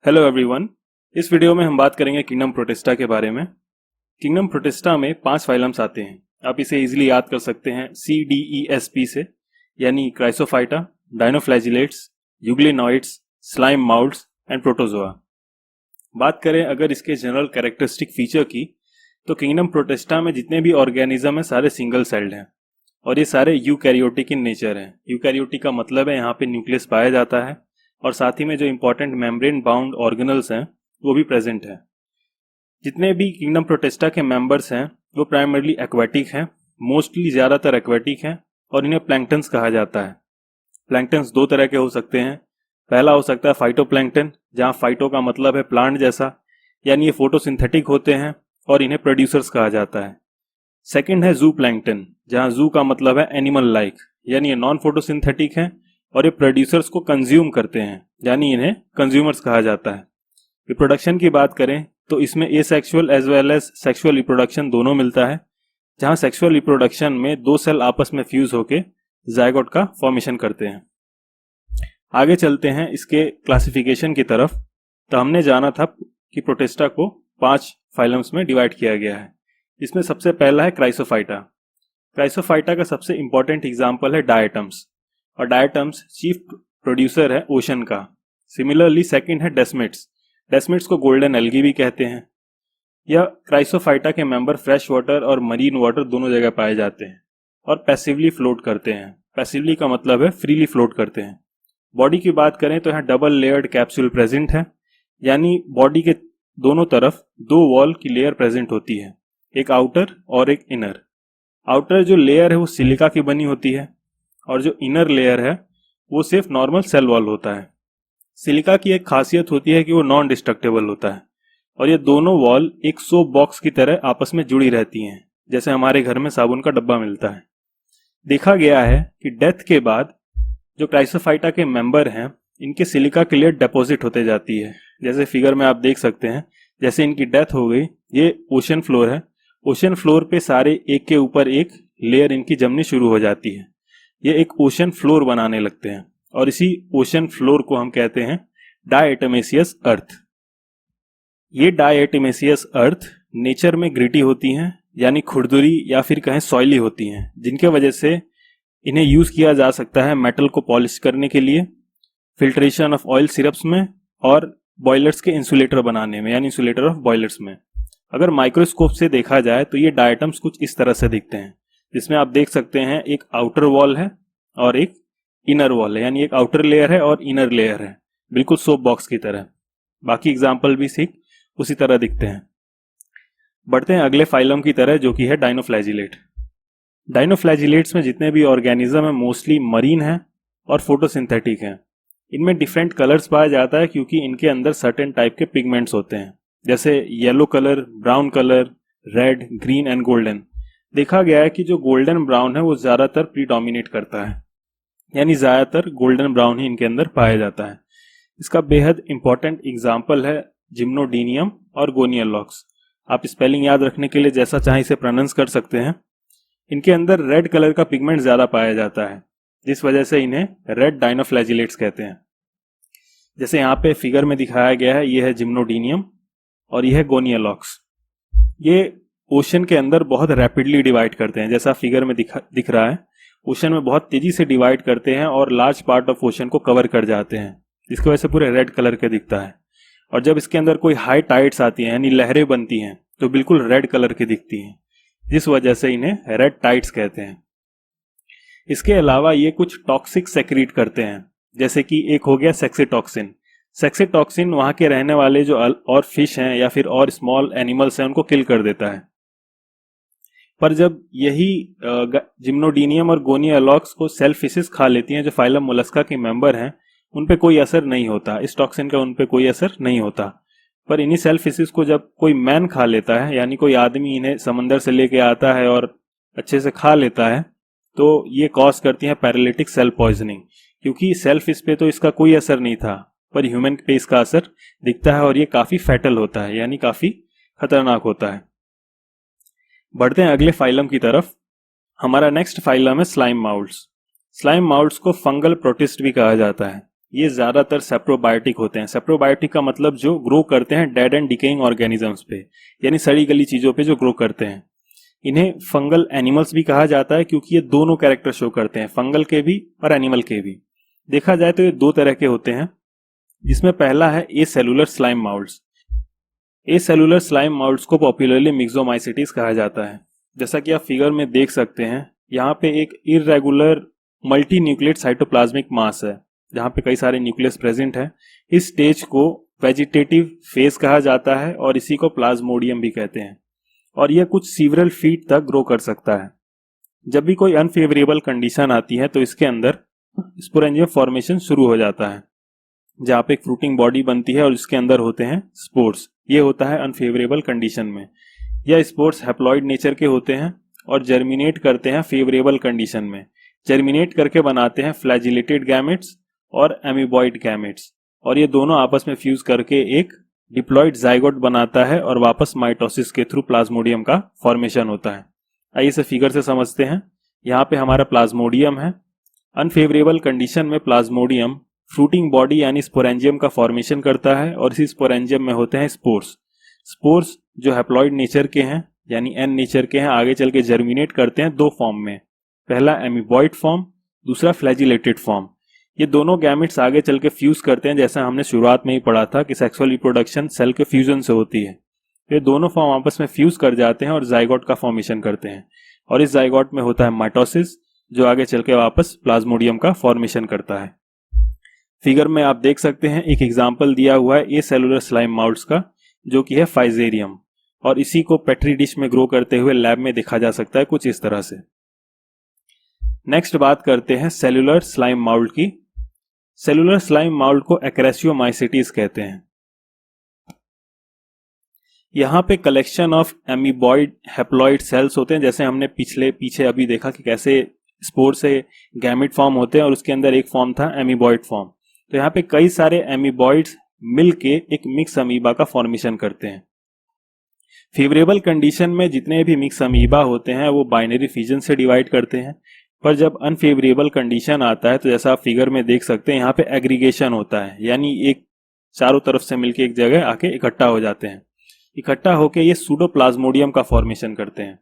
Hello everyone. इस video में हम बात करेंगे किंगडम प्रोटिस्टा के बारे में। किंगडम प्रोटिस्टा में 5 फाइलम्स आते हैं। आप इसे इजीली याद कर सकते हैं CDESP से, यानी chrysophyta, dinoflagellates, euglenoids, slime moulds and protozoa. बात करें अगर इसके जनरल कैरेक्टरिस्टिक फीचर की, तो किंगडम प्रोटिस्टा में जितने भी ऑर्गेनिज्म हैं सारे सिंगल सेल्ड हैं और ये सारे यूकैरियोटिक इन नेचर हैं। यूकैरियोटिक का मतलब है यहाँ पे न्यूक्लियस पाया जाता है और साथ ही में जो इंपॉर्टेंट मेम्ब्रेन बाउंड ऑर्गेनल्स हैं वो भी प्रेजेंट हैं। जितने भी किंगडम प्रोटिस्टा के मेंबर्स हैं वो प्राइमरली एक्वेटिक हैं, मोस्टली ज़्यादातर एक्वेटिक हैं और इन्हें प्लैंक्टन्स कहा जाता है। प्लैंक्टन्स 2 तरह के हो सकते हैं। पहला हो सकता है फाइटोप्लैंक्टन, जहाँ फाइटो का मतलब है प्लांट जैसा, यानी ये फोटोसिंथेटिक होते हैं और इन्हें प्रोड्यूसर्स कहा जाता है। सेकेंड है जू प्लैंक्टन, जहाँ जू का मतलब है एनिमल लाइक, यानी ये नॉन फोटोसिंथेटिक हैं और ये प्रोड्यूसर्स को कंज्यूम करते हैं, यानी इन्हें कंज्यूमर्स कहा जाता है। रिप्रोडक्शन की बात करें तो इसमें asexual as well as sexual reproduction दोनों मिलता है, जहां सेक्सुअल रिप्रोडक्शन में 2 सेल आपस में फ्यूज होकर जायगोट का फॉर्मेशन करते हैं। आगे चलते हैं इसके क्लासिफिकेशन की तरफ। तो हमने जाना था कि प्रोटिस्टा को 5 फाइलम्स में डिवाइड किया गया है। इसमें सबसे पहला है क्राइसोफाइटा। क्राइसोफाइटा का सबसे इंपॉर्टेंट एग्जाम्पल है डायटम्स, और डायटम्स चीफ प्रोड्यूसर है ओशन का। सिमिलरली सेकंड है डेस्मिट्स। डेस्मिट्स को गोल्डन एल्गी भी कहते हैं। यह क्राइसोफाइटा के मेंबर फ्रेश वाटर और मरीन वाटर दोनों जगह पाए जाते हैं और पैसिवली फ्लोट करते हैं। पैसिवली का मतलब है फ्रीली फ्लोट करते हैं। बॉडी की बात करें तो यहाँ डबल लेयर्ड कैप्सूल प्रेजेंट है, यानी बॉडी के दोनों तरफ 2 वॉल की लेयर प्रेजेंट होती है, एक आउटर और एक इनर। आउटर जो लेयर है वो सिलिका की बनी होती है और जो इनर लेयर है वो सिर्फ नॉर्मल सेल वॉल होता है। सिलिका की एक खासियत होती है कि वो नॉन डिस्ट्रक्टेबल होता है और ये दोनों वॉल एक सोप बॉक्स की तरह आपस में जुड़ी रहती हैं, जैसे हमारे घर में साबुन का डब्बा मिलता है। देखा गया है कि डेथ के बाद जो क्राइसोफाइटा के मेंबर हैं इनके सिलिका की लेयर डिपॉजिट होते जाती है, जैसे फिगर में आप देख सकते हैं। जैसे इनकी डेथ हो गई, ये ओशन फ्लोर है, ओशन फ्लोर पे सारे एक के ऊपर एक लेयर इनकी जमनी शुरू हो जाती है। ये एक ओशन फ्लोर बनाने लगते हैं और इसी ओशन फ्लोर को हम कहते हैं डायटमेसियस अर्थ। ये डायटमेसियस अर्थ नेचर में ग्रिटी होती हैं, यानी खुरदुरी या फिर कहें सॉइली होती हैं, जिनके वजह से इन्हें यूज किया जा सकता है मेटल को पॉलिश करने के लिए, फिल्ट्रेशन ऑफ ऑयल सिरप्स में और बॉयलर्स के इंसुलेटर बनाने में, यानी इंसुलेटर ऑफ बॉयलर्स में। अगर माइक्रोस्कोप से देखा जाए तो ये डायटम्स कुछ इस तरह से दिखते हैं, जिसमें आप देख सकते हैं एक आउटर वॉल है और एक इनर वॉल है, यानी एक आउटर लेयर है और इनर लेयर है, बिल्कुल सोप बॉक्स की तरह। बाकी एग्जाम्पल भी ठीक उसी तरह दिखते हैं। बढ़ते हैं अगले फाइलम की तरह, जो कि है डायनोफ्लैजिलेट। डायनोफ्लैजिलेट्स में जितने भी ऑर्गेनिज्म है मोस्टली मरीन है और फोटोसिंथेटिक हैं। इनमें डिफरेंट कलर्स पाया जाता है क्योंकि इनके अंदर सर्टेन टाइप के पिगमेंट्स होते हैं, जैसे yellow colour, brown colour, red, green and golden. देखा गया है कि जो गोल्डन ब्राउन है वो ज्यादातर प्रीडोमिनेट करता है, यानी ज्यादातर गोल्डन ब्राउन ही इनके अंदर पाया जाता है। इसका बेहद इंपॉर्टेंट एग्जाम्पल है जिम्नोडीनियम और गोनियलॉक्स। आप स्पेलिंग याद रखने के लिए जैसा चाहे इसे प्रोनाउंस कर सकते हैं। इनके अंदर रेड कलर का पिगमेंट ज्यादा पाया जाता है, जिस वजह से इन्हें रेड डायनोफ्लैजिलेट्स कहते हैं। जैसे यहाँ पे फिगर में दिखाया गया है, ये है जिम्नोडीनियम और यह है गोनियलॉक्स। ये ओशन के अंदर बहुत रैपिडली डिवाइड करते हैं, जैसा फिगर में दिख रहा है। ओशन में बहुत तेजी से डिवाइड करते हैं और लार्ज पार्ट ऑफ ओशन को कवर कर जाते हैं, जिसकी वजह से पूरे रेड कलर के दिखता है। और जब इसके अंदर कोई हाई टाइड्स आती हैं, यानी लहरें बनती हैं, तो बिल्कुल रेड कलर की दिखती हैं, जिस वजह से इन्हें रेड टाइड्स कहते हैं। इसके अलावा ये कुछ टॉक्सिक सेक्रीट करते हैं, जैसे कि एक हो गया सेक्सीटॉक्सिन। सेक्सीटॉक्सिन वहां के रहने वाले जो और फिश हैं या फिर और स्मॉल एनिमल्स हैं उनको किल कर देता है। पर जब यही जिम्नोडीनियम और गोनियलॉक्स को सेल फिशेस खा लेती हैं, जो फाइलम मोलस्का के मेंबर हैं, उन पे कोई असर नहीं होता, इस टॉक्सिन का उन पे कोई असर नहीं होता। पर इन्हीं सेल फिशेस को जब कोई मैन खा लेता है, यानी कोई आदमी इन्हें समंदर से लेके आता है और अच्छे से खा लेता है, तो ये कॉज करती है पैरालिटिक सेल पॉइजनिंग। क्योंकि सेल फिश पे तो इसका कोई असर नहीं था, पर ह्यूमन पे इसका असर दिखता है और ये काफी फैटल होता है, यानी काफी खतरनाक होता है। बढ़ते हैं अगले फाइलम की तरफ। हमारा नेक्स्ट फाइलम है स्लाइम माउल्ट्स। स्लाइम माउल्ट्स को फंगल प्रोटिस्ट भी कहा जाता है। ये ज्यादातर सेप्रोबायोटिक होते हैं। सेप्रोबायोटिक का मतलब जो ग्रो करते हैं डेड एंड डिकेइंग ऑर्गेनिजम्स पे, यानी सड़ी गली चीजों पे जो ग्रो करते हैं। इन्हें फंगल एनिमल्स भी कहा जाता है क्योंकि ये दोनों कैरेक्टर शो करते हैं, फंगल के भी और एनिमल के भी। देखा जाए तो ये दो तरह के होते हैं, जिसमें पहला है ए सेलुलर स्लाइम माउल्ड्स। ए सेलुलर स्लाइम माउल्ड्स को पॉपुलरली मिक्सोमाइसिटीज कहा जाता है। जैसा कि आप फिगर में देख सकते हैं, यहाँ पे एक irregular multi nucleate cytoplasmic mass है जहाँ पे कई सारे न्यूक्लियस प्रेजेंट है। इस स्टेज को वेजिटेटिव फेज कहा जाता है और इसी को प्लाज्मोडियम भी कहते हैं, और यह कुछ सीवरल फीट तक ग्रो कर सकता है। जब भी कोई अनफेवरेबल कंडीशन आती है तो इसके अंदर स्पोरेंजियम फॉर्मेशन शुरू हो जाता है, जहाँ पे एक फ्रूटिंग बॉडी बनती है और इसके अंदर होते हैं स्पोर्स। ये होता है अनफेवरेबल कंडीशन में। यह स्पोर्स हैप्लॉइड नेचर के होते हैं और जर्मिनेट करते हैं फेवरेबल कंडीशन में। जर्मिनेट करके बनाते हैं फ्लैजिलेटेड गैमेट्स और एमीबॉइड गैमेट्स, और ये दोनों आपस में फ्यूज करके एक डिप्लॉइड जाइगोट बनाता है और वापस माइटोसिस के थ्रू प्लाज्मोडियम का फॉर्मेशन होता है। आइए इसे फिगर से समझते हैं। यहाँ पे हमारा प्लाज्मोडियम है। अनफेवरेबल कंडीशन में प्लाज्मोडियम फ्रूटिंग बॉडी यानी स्पोरेंजियम का फॉर्मेशन करता है और इसी स्पोरेंजियम में होते हैं स्पोर्स। स्पोर्स जो हैप्लॉइड नेचर के हैं यानी एन नेचर के हैं, आगे चल के जर्मिनेट करते हैं दो फॉर्म में, पहला एमीबॉइड फॉर्म, दूसरा फ्लैजिलेटेड फॉर्म। ये दोनों गैमेट्स आगे चल के फ्यूज करते हैं, जैसा हमने शुरुआत में ही पढ़ा था कि सेक्सुअल रिप्रोडक्शन सेल के फ्यूजन से होती है। ये दोनों फॉर्म आपस में फ्यूज कर जाते हैं और जाइगोट का फॉर्मेशन करते हैं, और इस जाइगोट में होता है माइटोसिस जो आगे चल के वापस प्लाज्मोडियम का फॉर्मेशन करता है। फिगर में आप देख सकते हैं एक एग्जाम्पल दिया हुआ है ए सेलुलर स्लाइम माउल्ड्स का, जो कि है फाइजेरियम, और इसी को पेट्री डिश में ग्रो करते हुए लैब में देखा जा सकता है कुछ इस तरह से। नेक्स्ट बात करते हैं सेलुलर स्लाइम माउल्ड की। सेलुलर स्लाइम माउल्ड को एक्रेसियोमाइसिटीज कहते हैं। यहाँ पे collection of amoeboid haploid cells होते हैं, जैसे हमने पीछे अभी देखा कि कैसे स्पोर से गैमेट फॉर्म होते हैं और उसके अंदर एक फॉर्म था एमीबॉइड फॉर्म। तो यहाँ पे कई सारे एमीबॉइड्स मिलके एक मिक्स अमीबा का फॉर्मेशन करते हैं। फेवरेबल कंडीशन में जितने भी मिक्स अमीबा होते हैं वो बाइनरी फिजन से डिवाइड करते हैं, पर जब अनफेवरेबल कंडीशन आता है तो जैसा आप फिगर में देख सकते हैं यहाँ पे एग्रीगेशन होता है, यानी एक चारों तरफ से मिलके एक जगह आके इकट्ठा हो जाते हैं। इकट्ठा होके ये सूडोप्लाज्मोडियम का फॉर्मेशन करते हैं,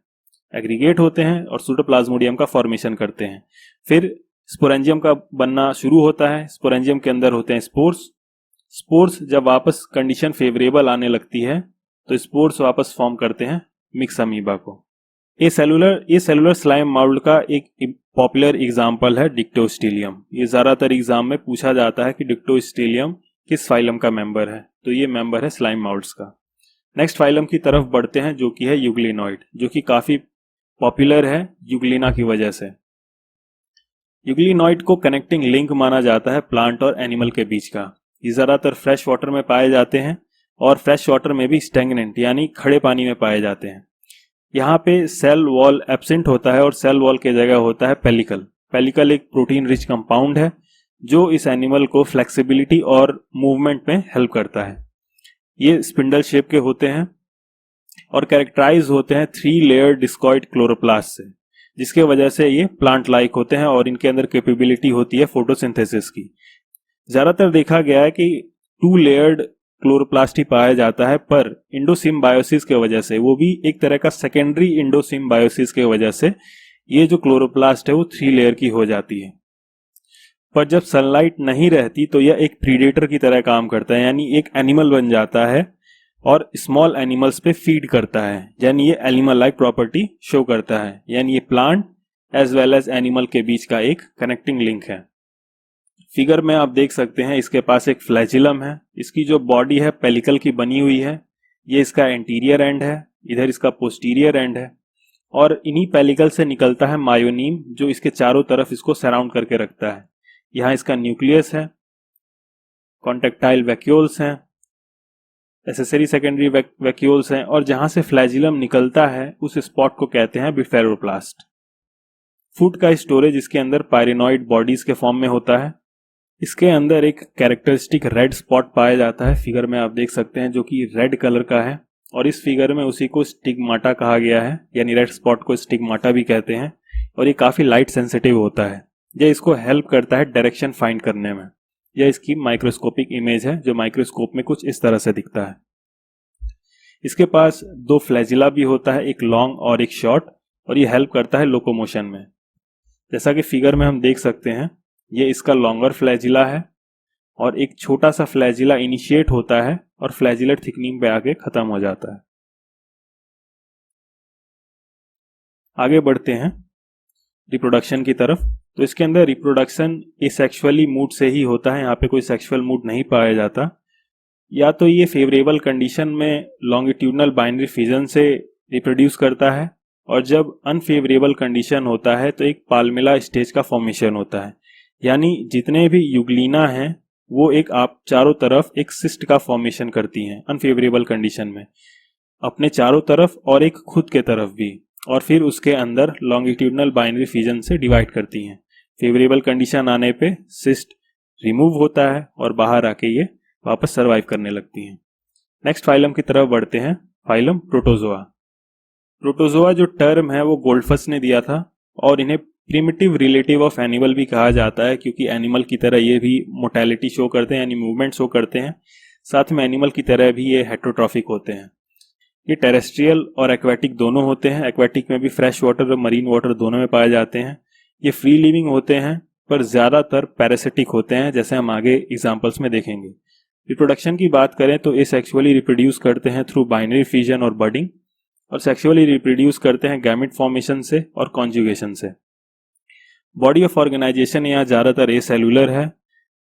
एग्रीगेट होते हैं और सूडोप्लाज्मोडियम का फॉर्मेशन करते हैं। फिर स्पोरेंजियम का बनना शुरू होता है। स्पोरेंजियम के अंदर होते हैं स्पोर्स। स्पोर्स जब वापस कंडीशन फेवरेबल आने लगती है तो स्पोर्स वापस फॉर्म करते हैं मिक्स अमीबा को। ये सेलुलर स्लाइम माउल्ड का एक पॉपुलर एग्जाम्पल है डिक्टोस्टेलियम। ये ज्यादातर एग्जाम में पूछा जाता है कि डिक्टोस्टेलियम किस फाइलम का मेंबर है, तो ये मेंबर है स्लाइम माउल्ड्स का। नेक्स्ट फाइलम की तरफ बढ़ते हैं जो कि है यूग्लिनॉइड, जो कि काफी पॉपुलर है यूग्लिना की वजह से। यूग्लिनॉइड को कनेक्टिंग लिंक माना जाता है प्लांट और एनिमल के बीच का। ये ज्यादातर फ्रेश वाटर में पाए जाते हैं और फ्रेश वाटर में भी स्टैग्नेंट यानी खड़े पानी में पाए जाते हैं। यहाँ पे सेल वॉल एब्सेंट होता है और सेल वॉल के जगह होता है पेलिकल। पेलिकल एक प्रोटीन रिच कंपाउंड है जो इस एनिमल को फ्लेक्सिबिलिटी और मूवमेंट में हेल्प करता है। ये स्पिंडल शेप के होते हैं और कैरेक्टराइज होते हैं 3 लेयर डिस्कॉइड क्लोरोप्लास्ट से, जिसके वजह से ये प्लांट लाइक होते हैं और इनके अंदर कैपेबिलिटी होती है फोटोसिंथेसिस की। ज्यादातर देखा गया है कि 2 लेयर्ड क्लोरोप्लास्ट ही पाया जाता है, पर इंडोसिम्बायोसिस के वजह से, वो भी एक तरह का सेकेंडरी इंडोसिम्बायोसिस के वजह से, ये जो क्लोरोप्लास्ट है वो 3 लेयर की हो जाती है। पर जब सनलाइट नहीं रहती तो यह एक प्रीडेटर की तरह काम करता है, यानी एक एनिमल बन जाता है और स्मॉल एनिमल्स पे फीड करता है, यानी ये एनिमल लाइक प्रॉपर्टी शो करता है। यानी ये plant as well as animal के बीच का एक कनेक्टिंग लिंक है। फिगर में आप देख सकते हैं इसके पास एक फ्लैजिलम है। इसकी जो बॉडी है पेलिकल की बनी हुई है। ये इसका एंटीरियर एंड है, इधर इसका पोस्टीरियर एंड है, और इन्हीं पेलिकल से निकलता है मायोनीम जो इसके चारों तरफ इसको सराउंड करके रखता है। यहाँ इसका न्यूक्लियस है, कॉन्टेक्टाइल वैक्यूल्स हैं, एसेसरी सेकेंडरी वैक्यूल्स हैं, और जहां से फ्लैजिलम निकलता है उस स्पॉट को कहते हैं बिफेरोप्लास्ट। फूड का स्टोरेज इसके अंदर पायरेनॉइड बॉडीज के फॉर्म में होता है। इसके अंदर एक कैरेक्टरिस्टिक रेड स्पॉट पाया जाता है, फिगर में आप देख सकते हैं, जो कि रेड कलर का है, और इस फिगर में उसी को स्टिग्माटा कहा गया है, यानी रेड स्पॉट को स्टिग्माटा भी कहते हैं, और ये काफी लाइट सेंसिटिव होता है। ये इसको हेल्प करता है डायरेक्शन फाइंड करने में। यह इसकी माइक्रोस्कोपिक इमेज है जो माइक्रोस्कोप में कुछ इस तरह से दिखता है। इसके पास दो फ्लैजिला भी होता है, एक लॉन्ग और एक शॉर्ट, और ये हेल्प करता है लोकोमोशन में। जैसा कि फिगर में हम देख सकते हैं, ये इसका लॉन्गर फ्लैजिला है और एक छोटा सा फ्लैजिला इनिशिएट होता है और फ्लैजिलेट थिकनिंग पे आके खत्म हो जाता है। आगे बढ़ते हैं रिप्रोडक्शन की तरफ। तो इसके अंदर रिप्रोडक्शन एसेक्सुअली मूड से ही होता है, यहाँ पे कोई सेक्सुअल मूड नहीं पाया जाता। या तो ये फेवरेबल कंडीशन में लॉन्गिट्यूडनल बाइनरी फिजन से रिप्रोड्यूस करता है, और जब अनफेवरेबल कंडीशन होता है तो एक पाल्मेला स्टेज का फॉर्मेशन होता है, यानी जितने भी युगलीना हैं वो एक आप चारों तरफ एक सिस्ट का फॉर्मेशन करती हैं अनफेवरेबल कंडीशन में, अपने चारों तरफ और एक खुद के तरफ भी, और फिर उसके अंदर लॉन्गिट्यूडनल बाइनरी फिजन से डिवाइड करती हैं। फेवरेबल कंडीशन आने पे सिस्ट रिमूव होता है और बाहर आके ये वापस सर्वाइव करने लगती हैं। नेक्स्ट फाइलम की तरफ बढ़ते हैं, फाइलम प्रोटोजोआ। प्रोटोजोआ जो टर्म है वो गोल्डफस ने दिया था, और इन्हें प्रिमिटिव रिलेटिव ऑफ एनिमल भी कहा जाता है, क्योंकि एनिमल की तरह ये भी मोटेलिटी शो करते हैं, यानी मूवमेंट शो करते हैं। साथ में एनिमल की तरह भी ये हेट्रोट्रॉफिक होते हैं। ये टेरेस्ट्रियल और एक्वेटिक दोनों होते हैं। एक्वेटिक में भी फ्रेश वाटर और मरीन वाटर दोनों में पाए जाते हैं। ये फ्री लिविंग होते हैं, पर ज्यादातर पैरासिटिक होते हैं, जैसे हम आगे एग्जाम्पल्स में देखेंगे। रिप्रोडक्शन की बात करें तो ये सेक्सुअली रिप्रोड्यूस करते हैं थ्रू बाइनरी फिजन और बडिंग, और सेक्सुअली रिप्रोड्यूस करते हैं गैमेट फॉर्मेशन से और कॉन्जुगेशन से। बॉडी ऑफ ऑर्गेनाइजेशन यहाँ ज़्यादातर एसेलुलर है,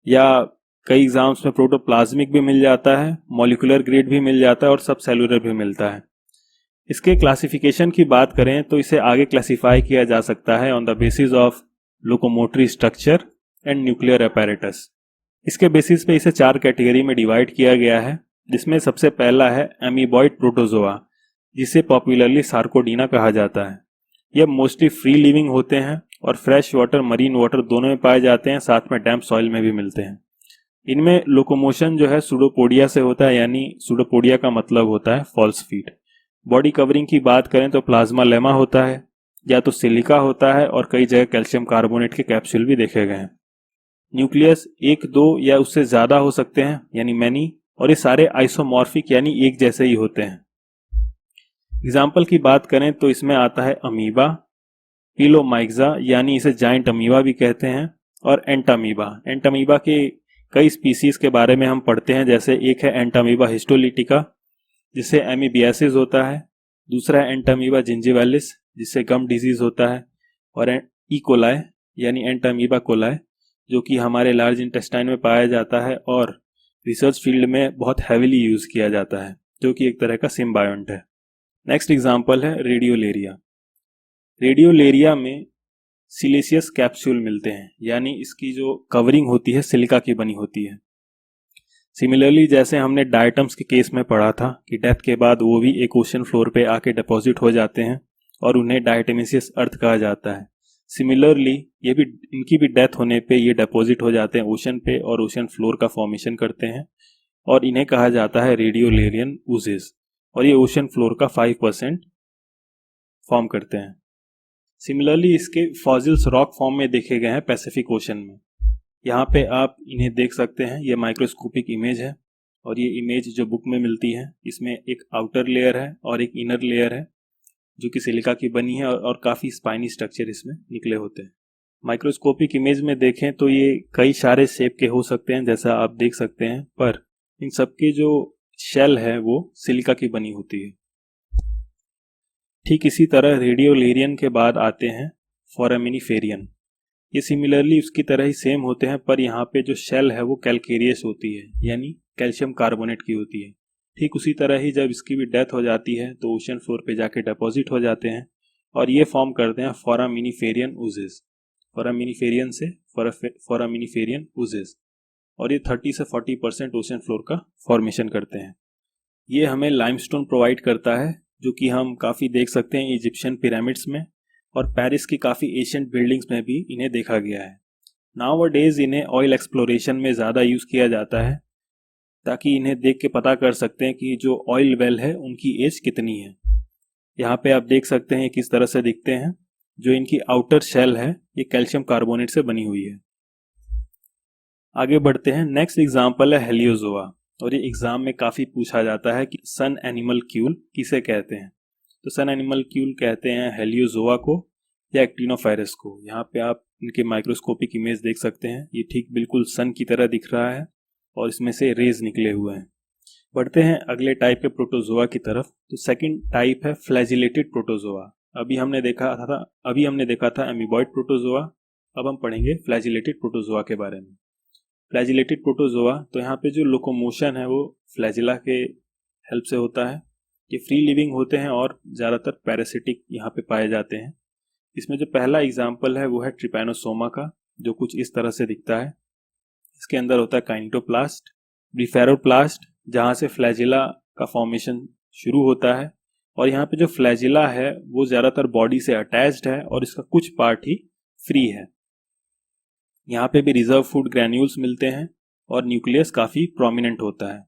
या कई एग्जाम्स में प्रोटोप्लाज्मिक भी मिल जाता है, मॉलिक्यूलर ग्रेड भी मिल जाता है और सब सेलुलर भी मिलता है। इसके क्लासिफिकेशन की बात करें तो इसे आगे क्लासिफाई किया जा सकता है on the basis of locomotory structure and nuclear apparatus. इसके बेसिस पे इसे 4 कैटेगरी में डिवाइड किया गया है, जिसमें सबसे पहला है एमीबॉइड प्रोटोजोआ, जिसे पॉपुलरली सार्कोडीना कहा जाता है। यह मोस्टली फ्री लिविंग होते हैं और फ्रेश वाटर मरीन वाटर दोनों में पाए जाते हैं, साथ में डैम्प सॉइल में भी मिलते हैं। इनमें लोकोमोशन जो है सूडोपोडिया से होता है, यानी सूडोपोडिया का मतलब होता है फॉल्स फीट। बॉडी कवरिंग की बात करें तो प्लाज्मा लेमा होता है, या तो सिलिका होता है, और कई जगह कैल्शियम कार्बोनेट के कैप्सूल भी देखे गए हैं। न्यूक्लियस 1, 2 या उससे ज्यादा हो सकते हैं, यानी मैनी, और ये सारे आइसोमॉर्फिक यानी एक जैसे ही होते हैं। एग्जाम्पल की बात करें तो इसमें आता है अमीबा, पिलोमाइक्सा यानी इसे जाइंट अमीबा भी कहते हैं, और एंटामीबा। एंटामीबा के कई स्पीसीज के बारे में हम पढ़ते हैं, जैसे एक है एंटामीबा हिस्टोलिटिका जिससे एमीबियासिस होता है, दूसरा है एंटामीबा जिंजिवालिस जिससे गम डिजीज होता है, और ई कोलाई यानी एंटामीबा कोलाई जो कि हमारे लार्ज इंटेस्टाइन में पाया जाता है और रिसर्च फील्ड में बहुत हैविली यूज किया जाता है, जो कि एक तरह का सिम्बायोंट है। नेक्स्ट एग्जांपल है रेडियोलेरिया। रेडियोलेरिया में सिलिशियस कैप्सूल मिलते हैं, यानी इसकी जो कवरिंग होती है सिलिका की बनी होती है। सिमिलरली जैसे हमने डायटम्स के केस में पढ़ा था कि डेथ के बाद वो भी एक ओशन फ्लोर पे आके डिपॉजिट हो जाते हैं और उन्हें डायटोमिसियस अर्थ कहा जाता है। सिमिलरली ये भी इनकी भी डेथ होने पे ये डिपॉजिट हो जाते हैं ओशन पे और ओशन फ्लोर का फॉर्मेशन करते हैं, और इन्हें कहा जाता है रेडियोलेरियन ऊजेस, और ये ओशन फ्लोर का 5% फॉर्म करते हैं। सिमिलरली इसके फॉसिल्स रॉक फॉर्म में देखे गए हैं पैसिफिक ओशन में। यहाँ पे आप इन्हें देख सकते हैं, ये माइक्रोस्कोपिक इमेज है, और ये इमेज जो बुक में मिलती है इसमें एक आउटर लेयर है और एक इनर लेयर है जो कि सिलिका की बनी है, और काफ़ी स्पाइनी स्ट्रक्चर इसमें निकले होते हैं। माइक्रोस्कोपिक इमेज में देखें तो ये कई सारे शेप के हो सकते हैं जैसा आप देख सकते हैं, पर इन सबकी जो शेल है वो सिलिका की बनी होती है। ठीक इसी तरह रेडियोलेरियन के बाद आते हैं फोरामिनिफेरियन। ये सिमिलरली उसकी तरह ही सेम होते हैं, पर यहाँ पे जो शेल है वो कैलकेरियस होती है, यानी कैल्शियम कार्बोनेट की होती है। ठीक उसी तरह ही जब इसकी भी डेथ हो जाती है तो ओशन फ्लोर पे जाके डिपॉजिट हो जाते हैं, और ये फॉर्म करते हैं फोरामिनिफेरियन ऊजेस। फोरामिनिफेरियन से फोरामिनिफेरियन ऊजेस, और ये 30 से 40% ओशन फ्लोर का फॉर्मेशन करते हैं। ये हमें लाइमस्टोन प्रोवाइड करता है, जो कि हम काफ़ी देख सकते हैं इजिप्शियन पिरामिड्स में, और पेरिस की काफ़ी एशियंट बिल्डिंग्स में भी इन्हें देखा गया है। नाउअडेज इन्हें ऑयल एक्सप्लोरेशन में ज़्यादा यूज़ किया जाता है, ताकि इन्हें देख के पता कर सकते हैं कि जो ऑयल वेल है उनकी एज कितनी है। यहाँ पे आप देख सकते हैं किस तरह से दिखते हैं। जो इनकी आउटर शेल है ये कैल्शियम कार्बोनेट से बनी हुई है। आगे बढ़ते हैं। नेक्स्ट एग्जाम्पल है हेलियोजोआ, और ये एग्जाम में काफी पूछा जाता है कि सन एनिमलक्यूल किसे कहते हैं। तो सन एनिमलक्यूल कहते हैं हेलियोजोआ को या एक्टिनोफेरस को। यहाँ पे आप इनके माइक्रोस्कोपिक इमेज देख सकते हैं, ये ठीक बिल्कुल सन की तरह दिख रहा है और इसमें से रेज निकले हुए हैं। बढ़ते हैं अगले टाइप के प्रोटोजोआ की तरफ। तो सेकंड टाइप है फ्लैजिलेटेड प्रोटोजोआ। अभी हमने देखा था एमीबॉइड प्रोटोजोआ, अब हम पढ़ेंगे फ्लैजिलेटेड प्रोटोजोआ के बारे में। फ्लैजिलेटेड प्रोटोजोआ, तो यहाँ पे जो लोकोमोशन है वो फ्लैजिला के हेल्प से होता है। ये फ्री लिविंग होते हैं और ज़्यादातर पैरासिटिक यहाँ पे पाए जाते हैं। इसमें जो पहला एग्जाम्पल है वो है ट्रिपैनोसोमा का, जो कुछ इस तरह से दिखता है। इसके अंदर होता है काइनेटोप्लास्ट, ब्लिफेरोप्लास्ट, जहाँ से फ्लैजिला का फॉर्मेशन शुरू होता है। और यहाँ पे जो फ्लैजिला है वो ज़्यादातर बॉडी से अटैच्ड है और इसका कुछ पार्ट ही फ्री है। यहाँ पे भी रिजर्व फूड ग्रैन्यूल्स मिलते हैं और न्यूक्लियस काफ़ी प्रोमिनेंट होता है।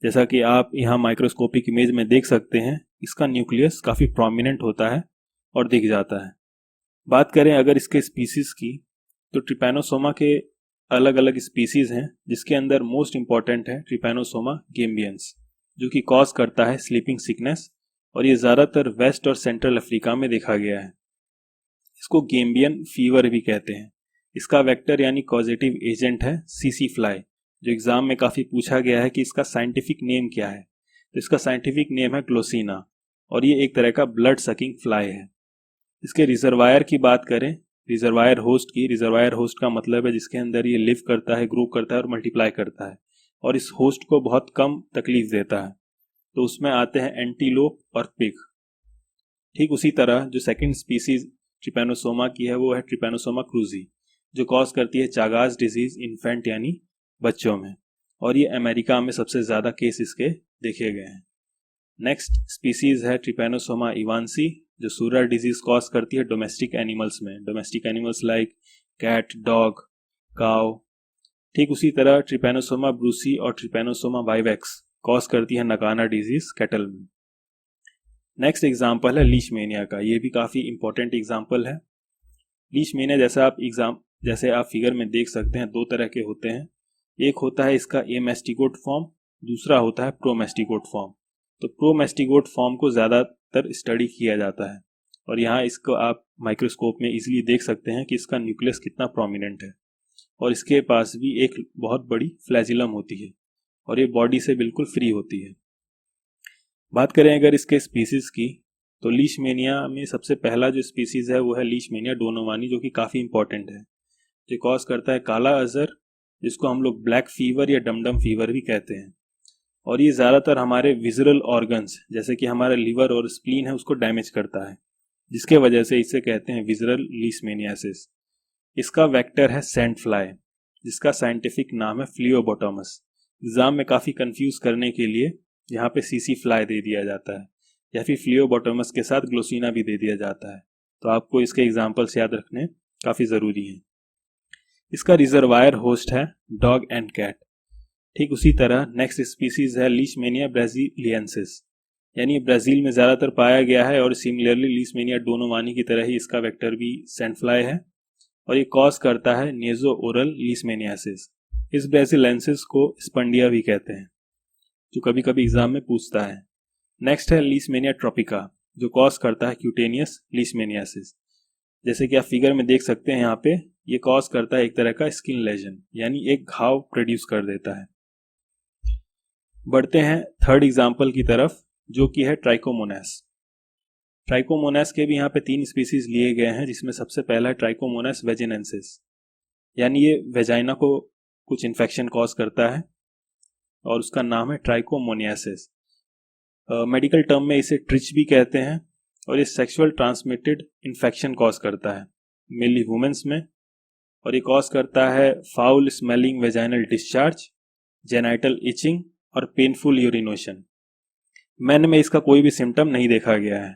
जैसा कि आप यहाँ माइक्रोस्कोपिक इमेज में देख सकते हैं, इसका न्यूक्लियस काफ़ी प्रोमिनेंट होता है और दिख जाता है। बात करें अगर इसके स्पीसीज की, तो ट्रिपैनोसोमा के अलग अलग स्पीसीज हैं, जिसके अंदर मोस्ट इंपॉर्टेंट है ट्रिपैनोसोमा गेम्बियंस, जो कि कॉज करता है स्लीपिंग सिकनेस, और ये ज़्यादातर वेस्ट और सेंट्रल अफ्रीका में देखा गया है। इसको गेम्बियन फीवर भी कहते हैं। इसका वेक्टर यानी कॉजेटिव एजेंट है सीसी फ्लाई, जो एग्जाम में काफ़ी पूछा गया है कि इसका साइंटिफिक नेम क्या है। तो इसका साइंटिफिक नेम है ग्लोसिना, और ये एक तरह का ब्लड सकिंग फ्लाई है। इसके रिजर्वायर की बात करें, रिजर्वायर होस्ट का मतलब है जिसके अंदर ये लिव करता है, ग्रो करता है और मल्टीप्लाई करता है, और इस होस्ट को बहुत कम तकलीफ देता है। तो उसमें आते हैं एंटीलोप और पिग। ठीक उसी तरह जो सेकंड स्पीसीज ट्रिपैनोसोमा की है वो है ट्रिपैनोसोमा क्रूजी, जो कॉज करती है चागास डिजीज इन्फेंट यानी बच्चों में, और ये अमेरिका में सबसे ज़्यादा केस इसके देखे गए हैं। नेक्स्ट स्पीसीज है ट्रिपैनोसोमा इवांसी, जो सूरर डिजीज कॉज करती है डोमेस्टिक एनिमल्स में, domestic animals like cat, dog, cow. ठीक उसी तरह ट्रिपैनोसोमा ब्रूसी और ट्रिपैनोसोमा वाइवेक्स कॉज करती है नकाना डिजीज कैटल में। नेक्स्ट एग्जाम्पल है लीशमेनिया का, ये भी काफ़ी इंपॉर्टेंट एग्जाम्पल है। लीशमेनिया जैसे आप फिगर में देख सकते हैं, दो तरह के होते हैं। एक होता है इसका एमेस्टिगोट फॉर्म, दूसरा होता है प्रोमेस्टिगोट फॉर्म। तो प्रोमेस्टिगोट फॉर्म को ज़्यादातर स्टडी किया जाता है, और यहाँ इसको आप माइक्रोस्कोप में इजीली देख सकते हैं कि इसका न्यूक्लियस कितना प्रोमिनेंट है, और इसके पास भी एक बहुत बड़ी फ्लैजिलम होती है, और ये बॉडी से बिल्कुल फ्री होती है। बात करें अगर इसके स्पीसीज की, तो लीशमेनिया में सबसे पहला जो स्पीसीज है वो है लीशमेनिया डोनोवानी, जो कि काफ़ी इंपॉर्टेंट है। जो कॉज करता है काला अजहर, जिसको हम लोग ब्लैक फीवर या डमडम फीवर भी कहते हैं, और ये ज़्यादातर हमारे विजुअल ऑर्गन्स जैसे कि हमारा लिवर और स्प्लीन है उसको डैमेज करता है, जिसके वजह से इसे कहते हैं विजुअल लीशमेनियासिस। इसका वेक्टर है सैंड फ्लाई, जिसका साइंटिफिक नाम है फ्लियोबोटोमस। एग्जाम में काफ़ी कंफ्यूज करने के लिए यहाँ पे सीसी फ्लाई दे दिया जाता है, या फिर फ्लियोबोटोमस के साथ ग्लोसिना भी दे दिया जाता है। तो आपको इसके एग्जाम्पल्स याद रखने काफ़ी ज़रूरी हैं। इसका रिजर्वायर होस्ट है डॉग एंड कैट। ठीक उसी तरह नेक्स्ट स्पीसीज है लीशमेनिया ब्राजीलियंसिस, यानी ब्राज़ील में ज़्यादातर पाया गया है, और सिमिलरली लीशमेनिया डोनोवानी की तरह ही इसका वेक्टर भी सैंड फ्लाई है, और ये कॉज करता है नेजो ओरल लीशमेनियासिस। इस ब्राजीलियंसिस को स्पंडिया भी कहते हैं, जो कभी कभी एग्जाम में पूछता है। नेक्स्ट है लीशमेनिया ट्रॉपिका, जो कॉज करता है क्यूटेनियस लीशमेनियासिस। जैसे कि आप फिगर में देख सकते हैं यहाँ पे, ये कॉज करता है एक तरह का स्किन लेजन, यानी एक घाव प्रोड्यूस कर देता है। बढ़ते हैं थर्ड एग्जाम्पल की तरफ, जो कि है ट्राइकोमोनास। ट्राइकोमोनास के भी यहाँ पे 3 स्पीसीज लिए गए हैं, जिसमें सबसे पहला है ट्राइकोमोनास वेजिनेंसिस, यानी ये वेजाइना को कुछ इन्फेक्शन कॉज करता है, और उसका नाम है ट्राइकोमोनियासिस। मेडिकल टर्म में इसे ट्रिच भी कहते हैं, और ये सेक्सुअल ट्रांसमिटेड इन्फेक्शन कॉज करता है मेनली वुमेन्स में, और ये कॉज करता है foul smelling vaginal discharge, genital itching और पेनफुल यूरिनेशन। मैन में इसका कोई भी सिम्टम नहीं देखा गया है।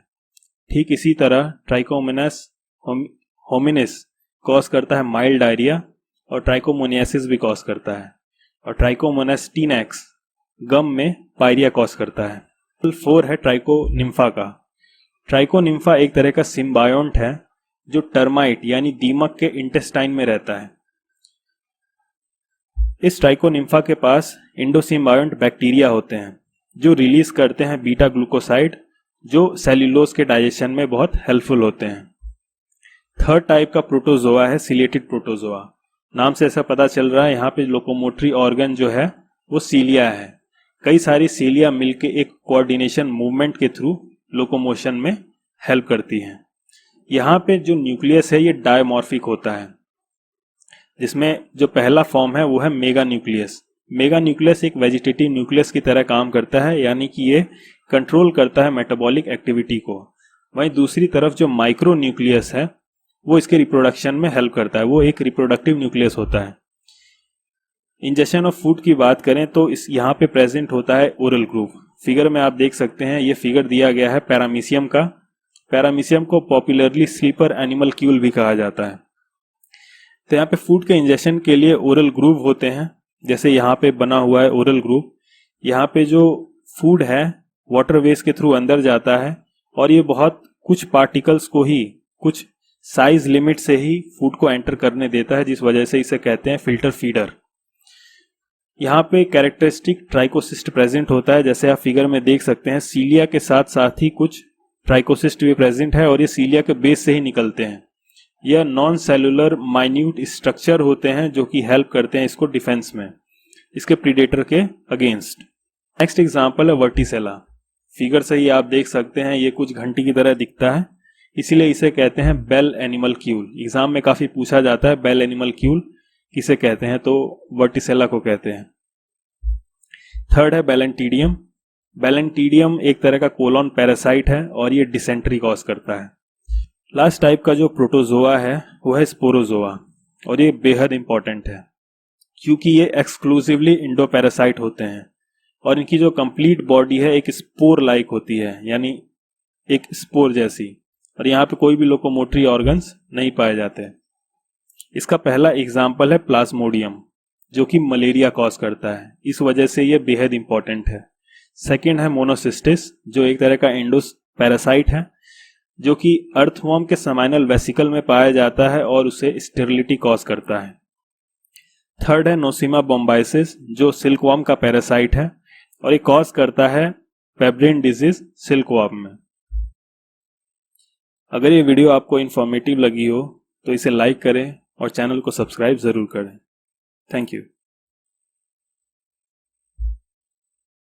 ठीक इसी तरह ट्राइकोमोनास होमिनिस कॉज करता है माइल्ड डायरिया, और ट्राइकोमोनियासिस भी कॉज करता है, और ट्राइकोमोनास टीनैक्स गम में पायरिया कॉज करता है। 4 है ट्राइकोनिम्फा का। ट्राइकोनिम्फा एक तरह का सिम्बायोंट है, जो टर्माइट यानी दीमक के इंटेस्टाइन में रहता है। इस ट्राइकोनिम्फा के पास इंडोसिम्बायोंट बैक्टीरिया होते हैं जो रिलीज करते हैं बीटा ग्लूकोसाइड, जो सेल्यूलोज के डाइजेशन में बहुत हेल्पफुल होते हैं। थर्ड टाइप का प्रोटोजोआ है सिलेटेड प्रोटोजोआ। नाम से ऐसा पता चल रहा है यहाँ पे लोकोमोटरी ऑर्गन जो है वो सीलिया है। कई सारी सीलिया मिलके एक कोऑर्डिनेशन मूवमेंट के थ्रू लोकोमोशन में हेल्प करती हैं। यहाँ पे जो न्यूक्लियस है ये डायमॉर्फिक होता है, जिसमें जो पहला फॉर्म है वो है मेगा न्यूक्लियस। मेगा न्यूक्लियस एक वेजिटेटिव न्यूक्लियस की तरह काम करता है, यानी कि ये कंट्रोल करता है मेटाबॉलिक एक्टिविटी को। वहीं दूसरी तरफ जो माइक्रो न्यूक्लियस है वो इसके रिप्रोडक्शन में हेल्प करता है, वो एक रिप्रोडक्टिव न्यूक्लियस होता है। इंजेक्शन ऑफ फूड की बात करें तो इस यहाँ पे प्रेजेंट होता है ओरल ग्रूव। फिगर में आप देख सकते हैं, ये फिगर दिया गया है पैरामीशियम का। पैरामीशियम को पॉपुलरली स्लीपर एनिमल क्यूल भी कहा जाता है। तो यहाँ पे फूड के इंजेक्शन के लिए ओरल ग्रूव होते हैं, जैसे यहाँ पे बना हुआ है ओरल ग्रूव। यहाँ पे जो फूड है वाटरवेज के थ्रू अंदर जाता है और ये बहुत कुछ पार्टिकल्स को ही, कुछ साइज लिमिट से ही फूड को एंटर करने देता है, जिस वजह से इसे कहते हैं फिल्टर फीडर। यहाँ पे कैरेक्टरिस्टिक ट्राइकोसिस्ट प्रेजेंट होता है, जैसे आप फिगर में देख सकते हैं। सीलिया के साथ साथ ही कुछ ट्राइकोसिस्ट भी प्रेजेंट है और ये सीलिया के बेस से ही निकलते हैं। यह नॉन सेलुलर माइन्यूट स्ट्रक्चर होते हैं जो कि हेल्प करते हैं इसको डिफेंस में, इसके प्रीडेटर के अगेंस्ट। नेक्स्ट एग्जांपल है वर्टिसेला। फिगर से ही आप देख सकते हैं ये कुछ घंटी की तरह दिखता है, इसीलिए इसे कहते हैं बेल एनिमल क्यूल। एग्जाम में काफी पूछा जाता है बेल एनिमल क्यूल किसे कहते हैं, तो वर्टिसेला को कहते हैं। थर्ड है बैलेंटीडियम। बैलेंटीडियम एक तरह का कोलोन पैरासाइट है और ये डिसेंट्री कॉज करता है। लास्ट टाइप का जो प्रोटोजोआ है वो है स्पोरोजोआ, और ये बेहद इंपॉर्टेंट है क्योंकि ये एक्सक्लूसिवली इंडो पैरासाइट होते हैं और इनकी जो कंप्लीट बॉडी है एक स्पोर लाइक होती है, यानी एक स्पोर जैसी, और यहाँ पे कोई भी लोकोमोटरी ऑर्गन्स नहीं पाए जाते। इसका पहला एग्जाम्पल है प्लाज्मोडियम जो कि मलेरिया कॉज करता है, इस वजह से ये बेहद इंपॉर्टेंट है। सेकेंड है मोनोसिस्टिस जो एक तरह का इंडोस पैरासाइट है जो कि अर्थवॉर्म के समाइनल वेसिकल में पाया जाता है और उसे स्टेरिलिटी कॉज करता है। थर्ड है नोसिमा बोम्बाइसिस जो सिल्कवॉर्म का पैरासाइट है और ये कॉज करता है पेब्रिन डिजीज सिल्कवॉर्म में। अगर ये वीडियो आपको इन्फॉर्मेटिव लगी हो तो इसे लाइक करें और चैनल को सब्सक्राइब जरूर करें। Thank you.